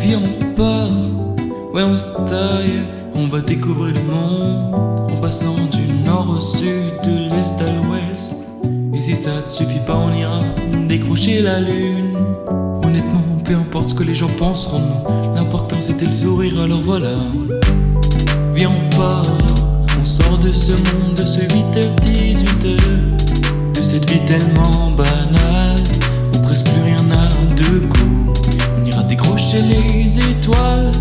viens on part, ouais on se taille, on va découvrir le monde, en passant du nord au sud, de l'est à l'ouest. Et si ça te suffit pas, on ira décrocher la lune. Honnêtement, peu importe ce que les gens penseront de nous, l'important c'était le sourire, alors voilà. Viens on part, on sort de ce monde, de ce 8h, 18h, de cette vie tellement banale, où presque plus rien n'a de goût. On ira décrocher les étoiles,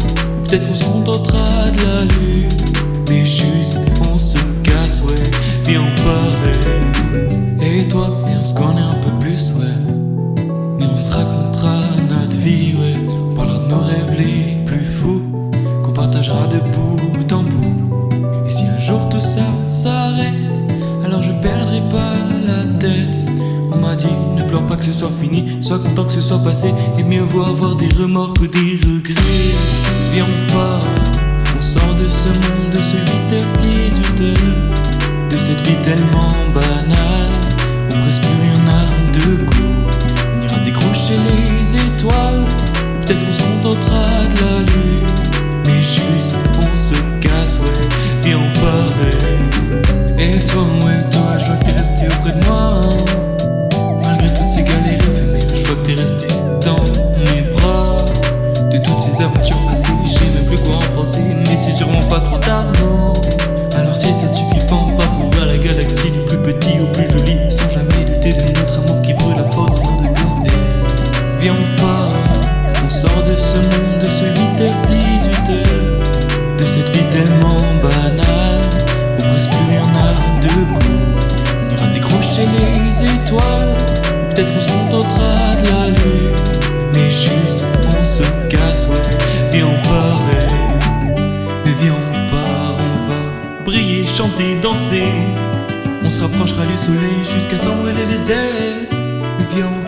peut-être qu'on se contentera de la lune, mais juste on se casse, ouais, viens on part. Et toi, et on se connaît un peu plus, ouais, mais on se racontera notre vie, ouais. On parlera de nos rêves les plus fous, qu'on partagera de bout en bout. Et si un jour tout ça s'arrête, alors je perdrai pas la tête. On m'a dit, ne pleure pas que ce soit fini, sois content que ce soit passé, et mieux vaut avoir des remords que des regrets. Viens on part, on sort de ce monde, de ce 8h, 18h, de cette vie tellement banale, où presque plus rien n'a de goût. On ira décrocher les étoiles, peut-être qu'on se contentera de la lune, mais juste on se casse, ouais, viens on part. Et toi, je vois que t'es resté auprès de moi, malgré toutes ces galères éphémères, je vois que t'es resté dans mes bras. De toutes ces aventures passées, je sais même plus quoi en penser, mais c'est sûrement pas trop tard, non. Alors si ça te suffit pas, on parcourra la galaxie, du plus petit au plus joli, sans jamais douter de notre amour qui brûle à fort dans de corps. Viens on part, on sort de ce monde, de ce 8h, 18h, de cette vie tellement banale, où presque plus rien n'a de goût. On ira décrocher les étoiles, peut-être qu'on se contentera de la lune, mais juste on se casse, ouais, viens on part. Mais viens on part, on va briller, chanter, danser, on se rapprochera du soleil jusqu'à s'envoler les ailes. Mais viens on